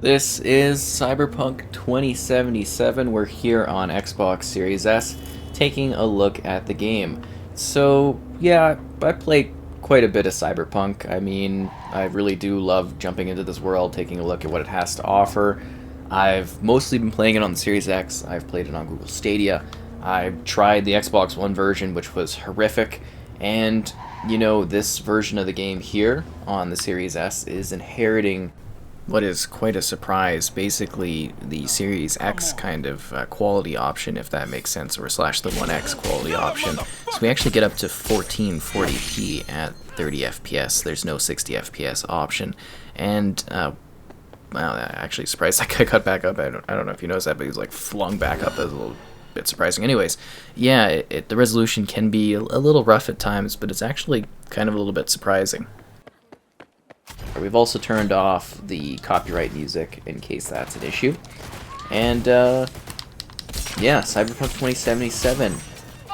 This is Cyberpunk 2077. We're here on Xbox Series S taking a look at the game. So, yeah, I played quite a bit of Cyberpunk. I mean, I really do love jumping into this world, taking a look at what it has to offer. I've mostly been playing it on the Series X. I've played it on Google Stadia. I tried the Xbox One version, which was horrific. And, this version of the game here on the Series S is inheriting what is quite a surprise. Basically, the Series X kind of quality option, if that makes sense, or slash the One X quality option. So we actually get up to 1440p at 30 FPS. There's no 60 FPS option. And, wow, that actually surprised that guy got back up. I don't know if you noticed that, but he was like flung back up. That was a little bit surprising. Anyways, yeah, the resolution can be a little rough at times, but it's actually kind of a little bit surprising. We've also turned off the copyright music in case that's an issue. And, yeah, Cyberpunk 2077.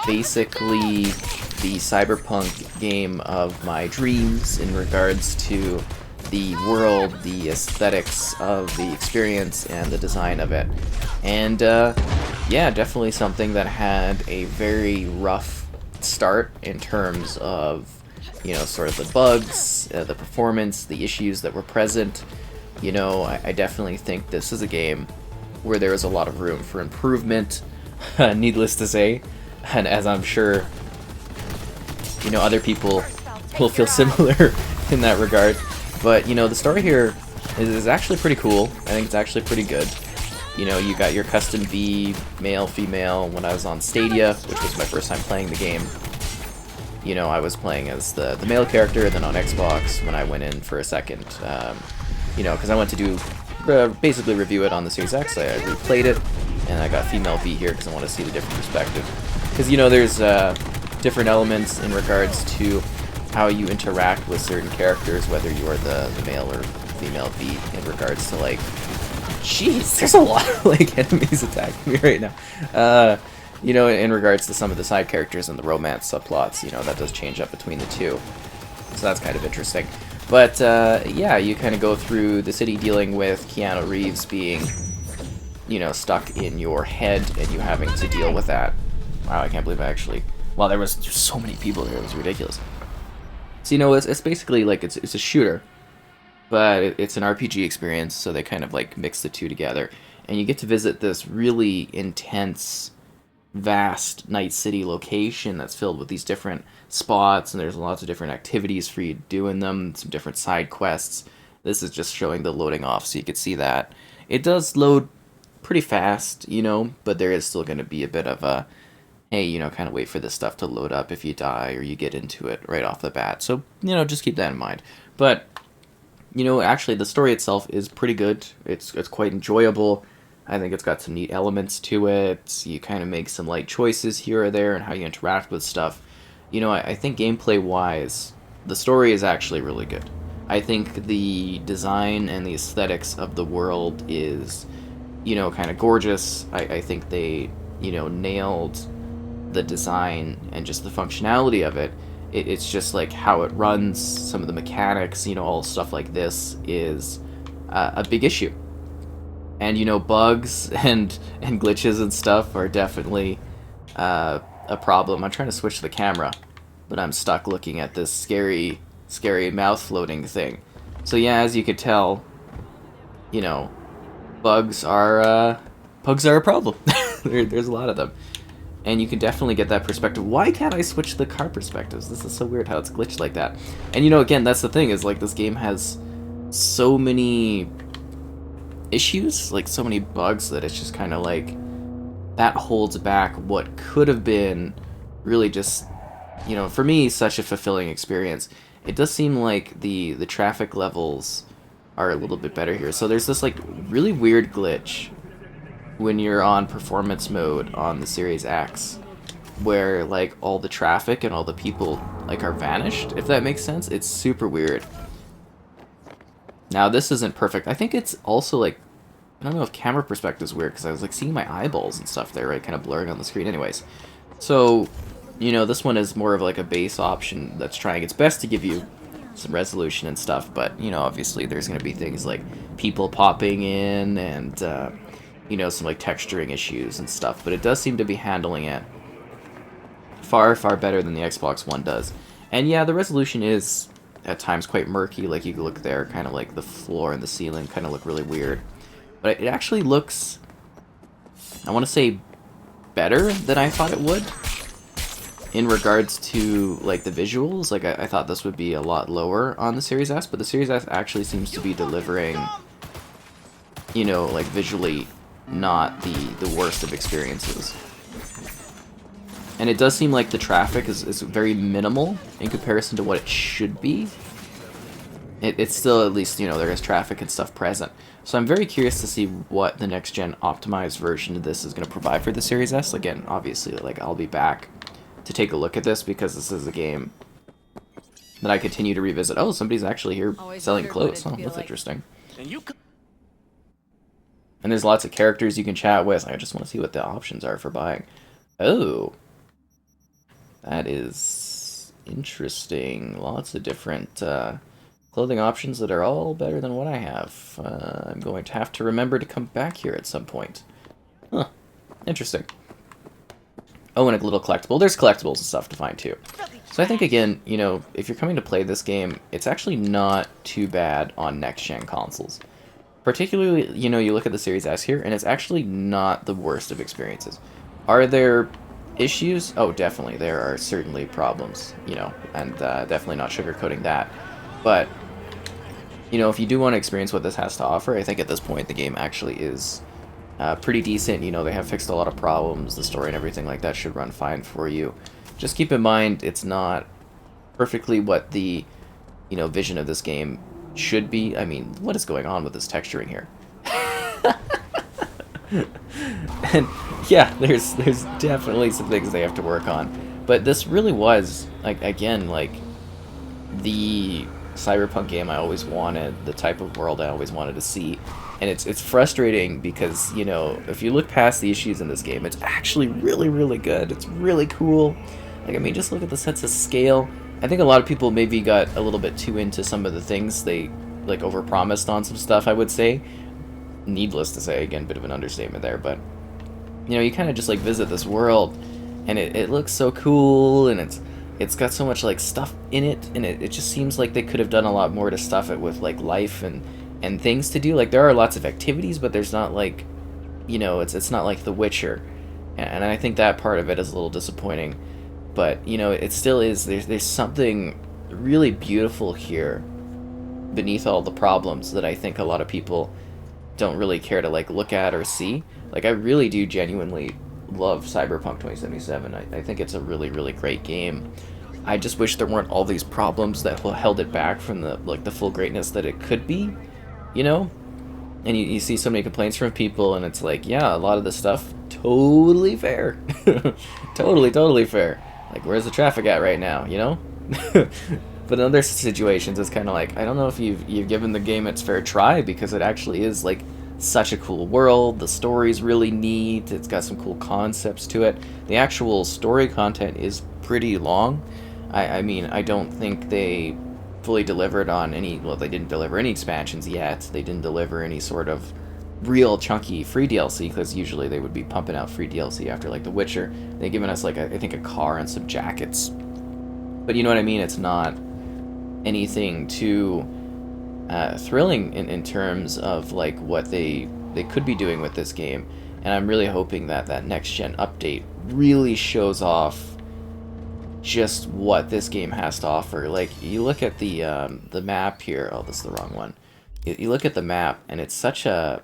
Basically, the Cyberpunk game of my dreams in regards to the world, the aesthetics of the experience, and the design of it. And, yeah, definitely something that had a very rough start in terms of sort of the bugs, the performance, the issues that were present. I definitely think this is a game where there is a lot of room for improvement, needless to say, and as I'm sure, other people will feel similar in that regard. But, the story here is actually pretty cool. I think it's actually pretty good. You got your custom V, male, female. When I was on Stadia, which was my first time playing the game, I was playing as the male character, and then on Xbox, when I went in for a second, because I went to do, basically review it on the Series X, I replayed it, and I got female V here because I want to see the different perspective. Because, there's different elements in regards to how you interact with certain characters, whether you are the male or female V, in regards to, like, jeez, there's a lot of, like, enemies attacking me right now. In regards to some of the side characters and the romance subplots, that does change up between the two. So that's kind of interesting. But, yeah, you kind of go through the city dealing with Keanu Reeves being, stuck in your head and you having to deal with that. Wow, I can't believe I actually... Wow, there's so many people here. It was ridiculous. So, it's basically like it's a shooter, but it's an RPG experience, so they kind of, like, mix the two together. And you get to visit this really intense, vast Night City location that's filled with these different spots, and there's lots of different activities for you to do in them, some different side quests. This is just showing the loading off, so you can see that. It does load pretty fast, but there is still going to be a bit of a, hey, kind of wait for this stuff to load up if you die or you get into it right off the bat. So, just keep that in mind. But, actually the story itself is pretty good. It's quite enjoyable. I think it's got some neat elements to it. You kind of make some light choices here or there and how you interact with stuff. I think gameplay-wise, the story is actually really good. I think the design and the aesthetics of the world is, kind of gorgeous. I think they, nailed the design and just the functionality of it. It's just like how it runs, some of the mechanics, all stuff like this is a big issue. And, bugs and glitches and stuff are definitely a problem. I'm trying to switch the camera, but I'm stuck looking at this scary mouth floating thing. So yeah, as you could tell, bugs are a problem. There's a lot of them. And you can definitely get that perspective. Why can't I switch the car perspectives? This is so weird how it's glitched like that. And, again, that's the thing, is, like, this game has so many issues, like so many bugs, that it's just kind of like that holds back what could have been really just, for me, such a fulfilling experience. It does seem like the traffic levels are a little bit better here. So there's this like really weird glitch when you're on performance mode on the Series X, where like all the traffic and all the people like are vanished, if that makes sense. It's super weird. Now, this isn't perfect. I think it's also, like, I don't know if camera perspective is weird, because I was, like, seeing my eyeballs and stuff there, right, kind of blurring on the screen. Anyways, so, this one is more of, like, a base option that's trying its best to give you some resolution and stuff, but, you know, obviously there's going to be things like people popping in and, you know, some, like, texturing issues and stuff, but it does seem to be handling it far, far better than the Xbox One does. And yeah, the resolution is at times quite murky, like you can look there, kind of like the floor and the ceiling kind of look really weird. But it actually looks, I want to say, better than I thought it would. In regards to, like, the visuals, like, I thought this would be a lot lower on the Series S, but the Series S actually seems to be delivering, you know, like, visually not the worst of experiences. And it does seem like the traffic is very minimal in comparison to what it should be. It's still, at least, you know, there is traffic and stuff present. So I'm very curious to see what the next-gen optimized version of this is going to provide for the Series S. Again, obviously, like, I'll be back to take a look at this because this is a game that I continue to revisit. Oh, somebody's actually here selling clothes. Oh, that's interesting. And there's lots of characters you can chat with. I just want to see what the options are for buying. Oh, that is interesting. Lots of different clothing options that are all better than what I have. I'm going to have to remember to come back here at some point. Huh. Interesting. Oh, and a little collectible. There's collectibles and stuff to find, too. So I think, again, you know, if you're coming to play this game, it's actually not too bad on next-gen consoles. Particularly, you know, you look at the Series S here, and it's actually not the worst of experiences. Are there issues? Oh, definitely. There are certainly problems, you know, and definitely not sugarcoating that. But, you know, if you do want to experience what this has to offer, I think at this point the game actually is pretty decent. You know, they have fixed a lot of problems. The story and everything like that should run fine for you. Just keep in mind, it's not perfectly what the, you know, vision of this game should be. I mean, what is going on with this texturing here? And yeah, there's definitely some things they have to work on. But this really was, like, again, like, the Cyberpunk game I always wanted, the type of world I always wanted to see. And it's frustrating because, you know, if you look past the issues in this game, it's actually really, really good. It's really cool. Like, I mean, just look at the sense of scale. I think a lot of people maybe got a little bit too into some of the things. They, like, overpromised on some stuff, I would say. Needless to say, again, bit of an understatement there, but, you know, you kind of just, like, visit this world, and it looks so cool, and it's got so much, like, stuff in it, and it just seems like they could have done a lot more to stuff it with, like, life and things to do. Like, there are lots of activities, but there's not, like, you know, it's not like The Witcher, and I think that part of it is a little disappointing. But, you know, it still is, there's something really beautiful here beneath all the problems that I think a lot of people don't really care to, like, look at or see. Like, I really do genuinely love Cyberpunk 2077. I think it's a really, really great game. I just wish there weren't all these problems that held it back from the, like, the full greatness that it could be, you know? And you see so many complaints from people, and it's like, yeah, a lot of this stuff, totally fair. Totally fair. Like, where's the traffic at right now, you know? But in other situations, it's kind of like, I don't know if you've given the game its fair try, because it actually is, like, such a cool world. The story's really neat. It's got some cool concepts to it. The actual story content is pretty long. I mean, I don't think they fully delivered on any, well, they didn't deliver any expansions yet. They didn't deliver any sort of real chunky free DLC, because usually they would be pumping out free DLC after, like, The Witcher. They've given us, like, I think a car and some jackets. But you know what I mean? It's not anything too thrilling in terms of, like, what they could be doing with this game. And I'm really hoping that that next-gen update really shows off just what this game has to offer. Like, you look at the map here. Oh, this is the wrong one. You look at the map, and it's such an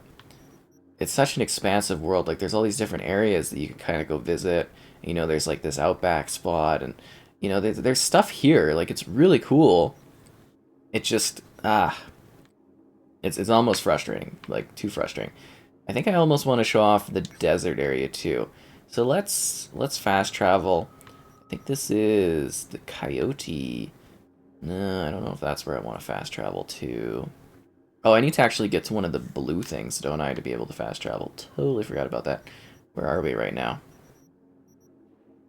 expansive world. Like, there's all these different areas that you can kind of go visit. You know, there's, like, this outback spot, and, you know, there's stuff here. Like, it's really cool. It just, it's almost frustrating. Like, too frustrating. I think I almost want to show off the desert area, too. So let's fast travel. I think this is the Coyote. No, I don't know if that's where I want to fast travel to. Oh, I need to actually get to one of the blue things, don't I, to be able to fast travel. Totally forgot about that. Where are we right now?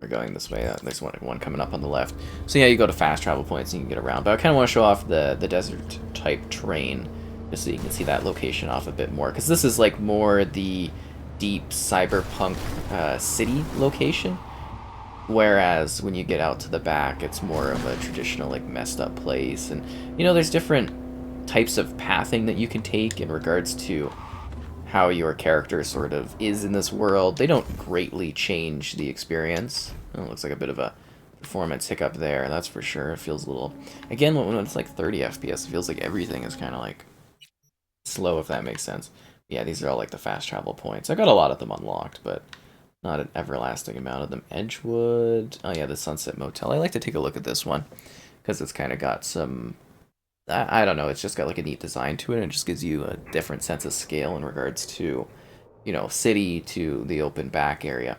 We're going this way. There's one coming up on the left. So yeah, you go to fast travel points and you can get around. But I kind of want to show off the desert type terrain, just so you can see that location off a bit more. Because this is like more the deep cyberpunk city location. Whereas when you get out to the back, it's more of a traditional like messed up place. And you know, there's different types of pathing that you can take in regards to how your character sort of is in this world. They don't greatly change the experience. Oh, it looks like a bit of a performance hiccup there, that's for sure. It feels a little... Again, when it's like 30 FPS, it feels like everything is kind of like slow, if that makes sense. Yeah, these are all like the fast travel points. I got a lot of them unlocked, but not an everlasting amount of them. Edgewood. Oh yeah, the Sunset Motel. I like to take a look at this one, because it's kind of got some... I don't know, it's just got like a neat design to it, and it just gives you a different sense of scale in regards to, you know, city to the open back area.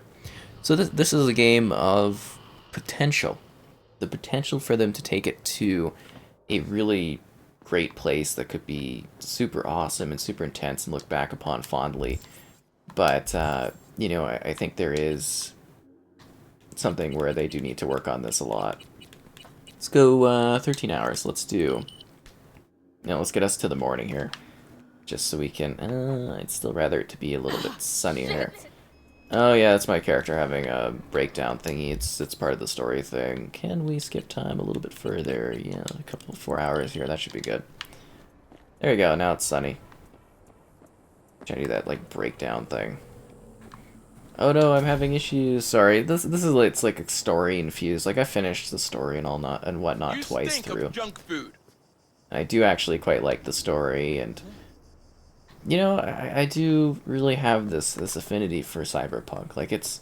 So this is a game of potential. The potential for them to take it to a really great place that could be super awesome and super intense and look back upon fondly. But, you know, I think there is something where they do need to work on this a lot. Let's go 13 hours. Let's do... Now let's get us to the morning here, just so we can... I'd still rather it to be a little bit sunnier here. Oh yeah, that's my character having a breakdown thingy. It's part of the story thing. Can we skip time a little bit further? Yeah, a couple of 4 hours here. That should be good. There you go. Now it's sunny. Try to do that like breakdown thing. Oh no, I'm having issues. Sorry. This is it's like a story infused. Like I finished the story and all not and whatnot twice through. Junk food. I do actually quite like the story, and you know, I do really have this affinity for Cyberpunk. Like it's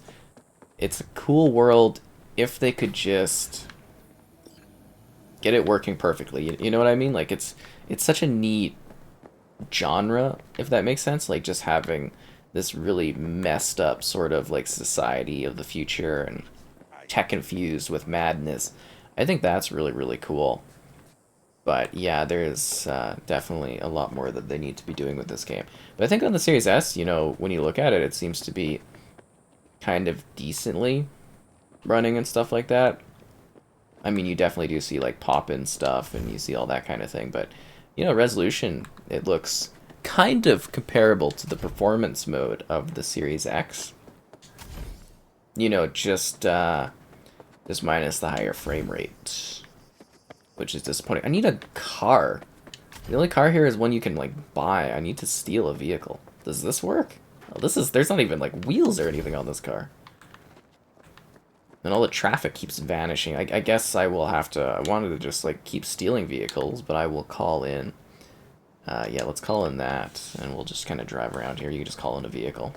a cool world if they could just get it working perfectly. You know what I mean? Like it's such a neat genre, if that makes sense. Like just having this really messed up sort of like society of the future and tech infused with madness. I think that's really, really cool. But yeah, there's definitely a lot more that they need to be doing with this game. But I think on the Series S, you know, when you look at it, it seems to be kind of decently running and stuff like that. I mean, you definitely do see like pop-in stuff and you see all that kind of thing. But, you know, resolution, it looks kind of comparable to the performance mode of the Series X. You know, just minus the higher frame rate, which is disappointing. I need a car. The only car here is one you can, like, buy. I need to steal a vehicle. Does this work? Oh, there's not even, like, wheels or anything on this car. And all the traffic keeps vanishing. I guess I will have to... I wanted to just, like, keep stealing vehicles, but I will call in... yeah, let's call in that, and we'll just kind of drive around here. You can just call in a vehicle.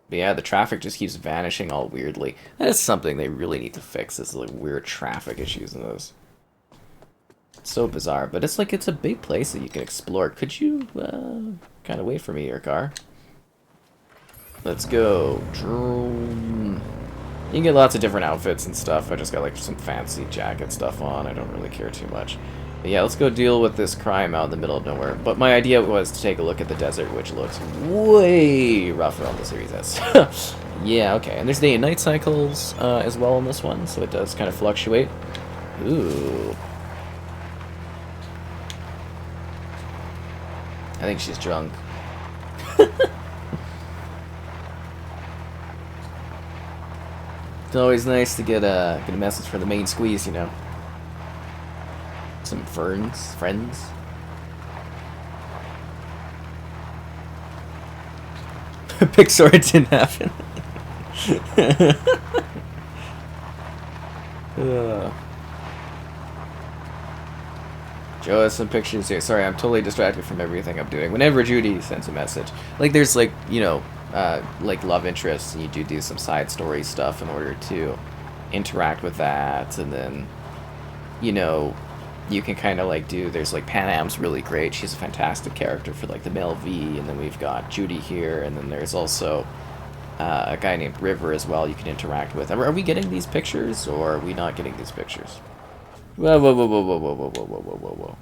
But yeah, the traffic just keeps vanishing all weirdly. That is something they really need to fix, is like weird traffic issues in those. It's so bizarre, but it's like it's a big place that you can explore. Could you kind of wait for me, your car? Let's go. You can get lots of different outfits and stuff. I just got like some fancy jacket stuff on. I don't really care too much. But yeah, let's go deal with this crime out in the middle of nowhere. But my idea was to take a look at the desert, which looks way rougher on the Series S. Yeah, okay. And there's day and night cycles as well on this one, so it does kind of fluctuate. Ooh. I think she's drunk. It's always nice to get a message for the main squeeze, you know. Some friends. Pixar, it didn't happen. Joe has some pictures here. Sorry, I'm totally distracted from everything I'm doing. Whenever Judy sends a message, like there's like, you know, like love interests, and you do some side story stuff in order to interact with that, and then, you know, you can kind of like there's like Pan Am's really great. She's a fantastic character for like the male V, and then we've got Judy here, and then there's also a guy named River as well you can interact with. Are we getting these pictures, or are we not getting these pictures? Whoa, whoa, whoa, whoa, whoa, whoa, whoa, whoa, whoa, whoa, whoa.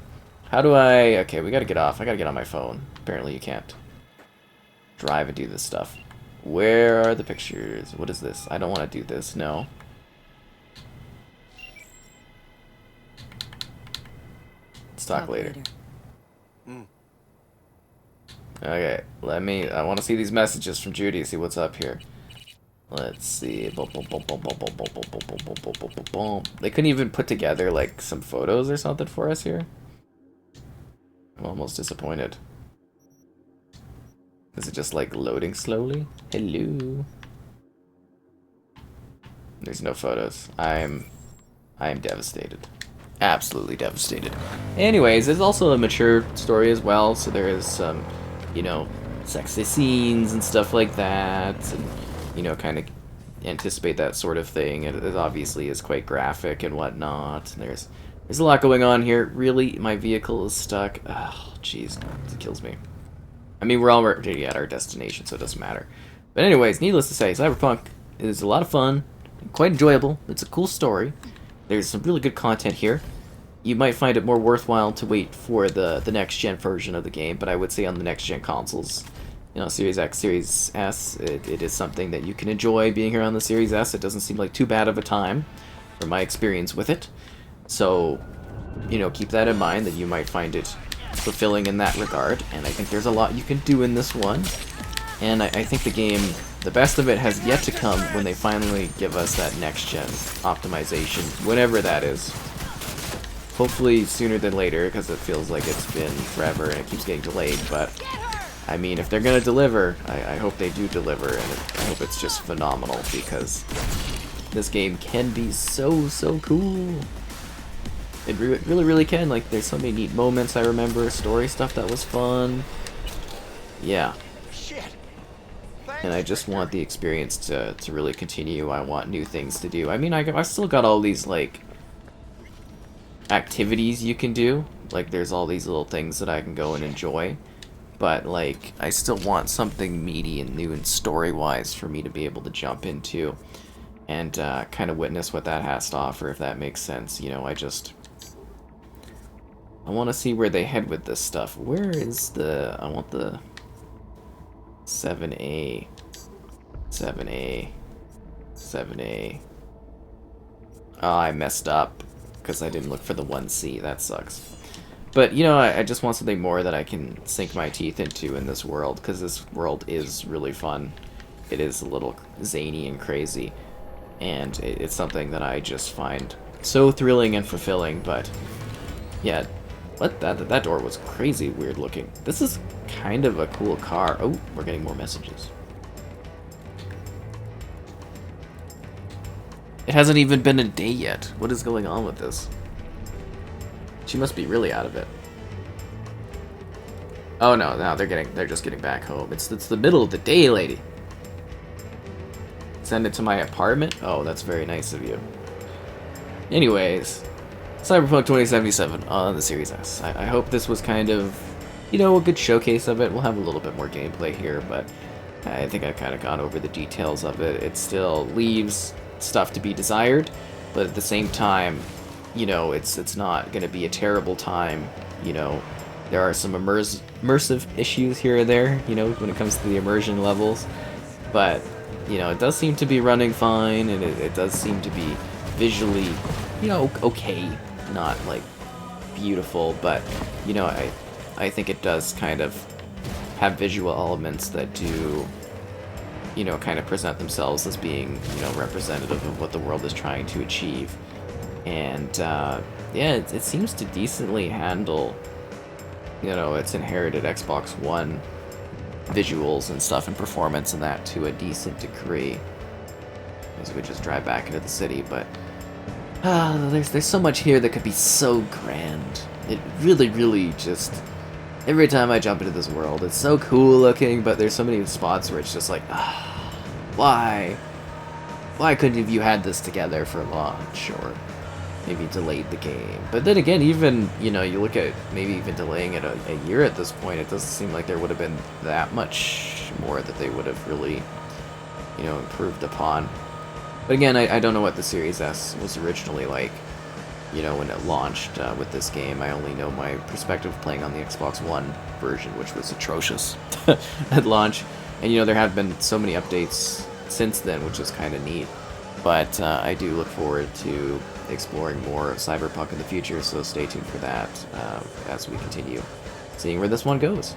How do I... Okay, we gotta get off. I gotta get on my phone. Apparently you can't drive and do this stuff. Where are the pictures? What is this? I don't want to do this. No. Let's talk later. Okay, I want to see these messages from Judy, see what's up here. Let's see. Boom, boom, boom, boom, boom, boom, boom, boom, boom, boom, boom, boom, boom, boom, boom. They couldn't even put together, like, some photos or something for us here? I'm almost disappointed. Is it just, like, loading slowly? Hello? There's no photos. I am devastated. Absolutely devastated. Anyways, there's also a mature story as well, so there is some, you know, sexy scenes and stuff like that, and, you know, kind of anticipate that sort of thing. It obviously is quite graphic and whatnot. And there's a lot going on here. Really, my vehicle is stuck. Oh, jeez, it kills me. I mean, we're already at our destination, so it doesn't matter. But anyways, needless to say, Cyberpunk is a lot of fun, quite enjoyable. It's a cool story. There's some really good content here. You might find it more worthwhile to wait for the next-gen version of the game, but I would say on the next-gen consoles, you know, Series X, Series S, it is something that you can enjoy being here on the Series S. It doesn't seem like too bad of a time, from my experience with it. So, you know, keep that in mind, that you might find it fulfilling in that regard, and I think there's a lot you can do in this one. And I think the game, the best of it has yet to come when they finally give us that next-gen optimization, whenever that is. Hopefully sooner than later, because it feels like it's been forever and it keeps getting delayed, but I mean, if they're gonna deliver, I hope they do deliver, and I hope it's just phenomenal, because this game can be so cool. It really can. Like, there's so many neat moments I remember, story stuff that was fun. Yeah. And I just want the experience to really continue. I want new things to do. I mean, I've still got all these, like, activities you can do. Like, there's all these little things that I can go and enjoy. But, like, I still want something meaty and new and story-wise for me to be able to jump into and kind of witness what that has to offer, if that makes sense. You know, I want to see where they head with this stuff. Where is I want the 7A. 7A. 7A. Oh, I messed up because I didn't look for the 1C. That sucks. But, you know, I just want something more that I can sink my teeth into in this world, because this world is really fun. It is a little zany and crazy, and it's something that I just find so thrilling and fulfilling. But, yeah, that door was crazy weird looking. This is kind of a cool car. Oh, we're getting more messages. It hasn't even been a day yet. What is going on with this? She must be really out of it. Oh no, they're just getting back home. It's the middle of the day, lady. Send it to my apartment? Oh, that's very nice of you. Anyways, Cyberpunk 2077 on the Series S. I hope this was kind of, you know, a good showcase of it. We'll have a little bit more gameplay here, but I think I've kind of gone over the details of it. It still leaves stuff to be desired, but at the same time, you know, it's not going to be a terrible time. You know, there are some immersive issues here or there, you know, when it comes to the immersion levels, but, you know, it does seem to be running fine, and it does seem to be visually, you know, okay, not, like, beautiful, but, you know, I think it does kind of have visual elements that do, you know, kind of present themselves as being, you know, representative of what the world is trying to achieve. And, yeah, it seems to decently handle, you know, its inherited Xbox One visuals and stuff and performance and that to a decent degree. As we just drive back into the city, but there's so much here that could be so grand. It really just, every time I jump into this world, it's so cool looking, but there's so many spots where it's just like, why couldn't have you had this together for launch, or maybe delayed the game? But then again, even, you know, you look at maybe even delaying it a year at this point, it doesn't seem like there would have been that much more that they would have really, you know, improved upon. But again, I don't know what the Series S was originally like, you know, when it launched with this game. I only know my perspective playing on the Xbox One version, which was atrocious at launch. And you know, there have been so many updates since then, which is kind of neat. But I do look forward to exploring more of Cyberpunk in the future, so stay tuned for that as we continue seeing where this one goes.